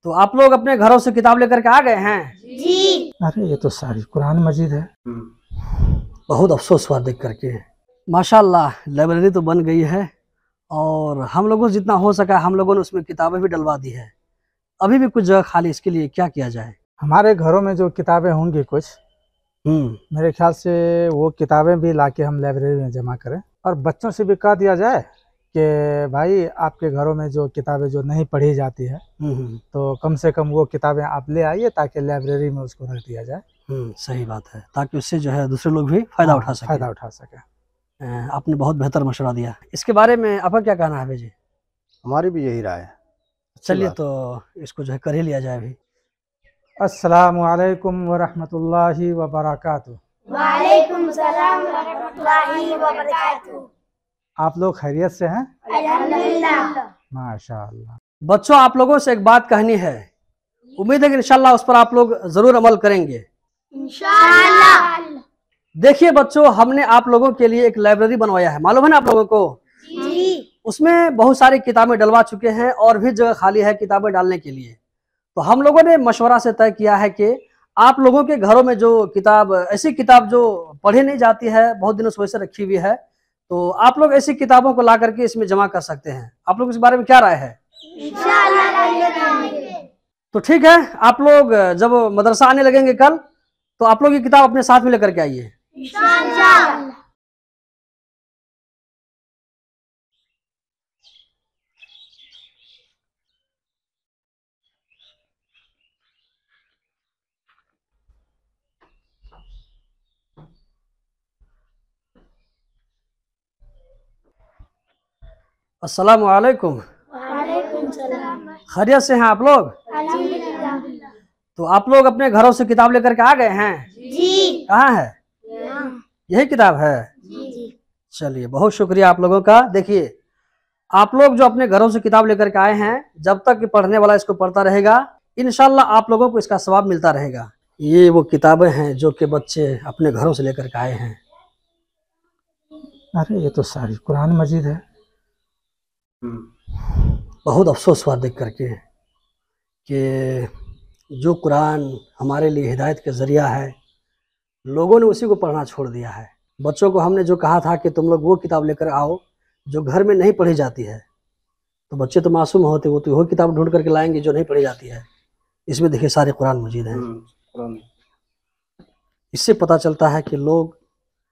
तो आप लोग अपने घरों से किताब लेकर के आ गए हैं? जी। अरे ये तो सारी कुरान मजीद है। बहुत अफसोस हुआ देख करके। माशाल्लाह लाइब्रेरी तो बन गई है और हम लोगों से जितना हो सका हम लोगों ने उसमें किताबें भी डलवा दी है। अभी भी कुछ जगह खाली, इसके लिए क्या किया जाए? हमारे घरों में जो किताबें होंगी कुछ, मेरे ख्याल से वो किताबें भी लाके हम लाइब्रेरी में जमा करें और बच्चों से भी कह दिया जाए कि भाई आपके घरों में जो किताबें जो नहीं पढ़ी जाती है तो कम से कम वो किताबें आप ले आइए ताकि लाइब्रेरी में उसको रख दिया जाए। सही बात है, ताकि उससे जो है दूसरे लोग भी फायदा उठा सके। आपने बहुत बेहतर मशवरा दिया। इसके बारे में आपका क्या कहना है भाई जी? हमारी भी यही राय है। चलिए तो इसको जो है कर ही लिया जाए अभी। अस्सलामु अलैकुम व रहमतुल्लाहि व बरकातुहू। वालेकुम सलाम व रहमतुल्लाहि व बरकातुहू। आप लोग खैरियत से हैं? अल्हम्दुलिल्लाह। माशाअल्लाह। बच्चों, आप लोगों से एक बात कहनी है, उम्मीद है कि इंशाल्लाह उस पर आप लोग जरूर अमल करेंगे। इंशाअल्लाह। देखिए बच्चों, हमने आप लोगों के लिए एक लाइब्रेरी बनवाया है, मालूम है ना आप लोगों को? जी। उसमें बहुत सारी किताबें डलवा चुके हैं और भी जगह खाली है किताबें डालने के लिए। तो हम लोगों ने मशवरा से तय किया है कि आप लोगों के घरों में जो किताब, ऐसी किताब जो पढ़ी नहीं जाती है, बहुत दिनों से वैसे रखी हुई है, तो आप लोग ऐसी किताबों को ला करके इसमें जमा कर सकते हैं। आप लोग इस बारे में क्या राय है? इंशाअल्लाह। तो ठीक है, आप लोग जब मदरसा आने लगेंगे कल, तो आप लोग ये किताब अपने साथ में लेकर के आइए। इंशाअल्लाह। अस्सलाम वालेकुम। वालेकुम सलाम। खैरियत से हैं आप लोग? अल्हम्दुलिल्लाह। तो आप लोग अपने घरों से किताब लेकर के आ गए हैं? जी। कहाँ है? यही किताब है? जी। चलिए, बहुत शुक्रिया आप लोगों का। देखिए, आप लोग जो अपने घरों से किताब लेकर के आए हैं, जब तक कि पढ़ने वाला इसको पढ़ता रहेगा, इंशाल्लाह आप लोगों को इसका सवाब मिलता रहेगा। ये वो किताबें हैं जो कि बच्चे अपने घरों से लेकर के आए हैं। अरे ये तो सारी कुरान मजीद है। बहुत अफसोस हुआ देख करके कि जो कुरान हमारे लिए हिदायत का ज़रिया है, लोगों ने उसी को पढ़ना छोड़ दिया है। बच्चों को हमने जो कहा था कि तुम लोग वो किताब लेकर आओ जो घर में नहीं पढ़ी जाती है, तो बच्चे तो मासूम होते, वो तो वो किताब ढूंढ करके लाएंगे जो नहीं पढ़ी जाती है। इसमें देखिए सारे कुरान मजीद हैं। इससे पता चलता है कि लोग,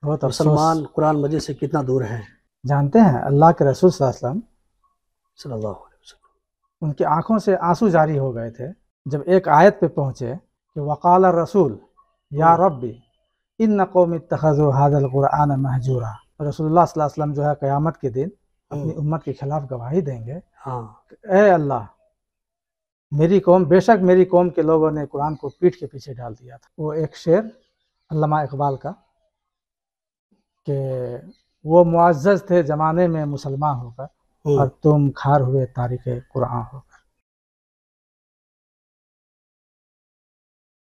बहुत मुसलमान, कुरान मजीद से कितना दूर है। जानते हैं अल्लाह के रसूल सल्लल्लाहु अलैहि वसल्लम, उनकी आंखों से आंसू जारी हो गए थे जब एक आयत पे पहुंचे कि वक़ाल रसूल या रब्बी इन्न कौमी इत्तखज़ू हाज़ल कुरआन महजूरा। रसूलुल्लाह सल्लल्लाहु अलैहि वसल्लम जो है क़यामत के दिन अपनी उम्मत के खिलाफ गवाही देंगे। ए अल्लाह, मेरी कौम, बेशक मेरी कौम के लोगों ने कुरान को पीठ के पीछे डाल दिया था। वो एक शेर अल्लामा इकबाल का कि वो मुअज़्ज़ज़ थे ज़माने में मुसलमान होकर और तुम खार हुए तारिक कुरान हो।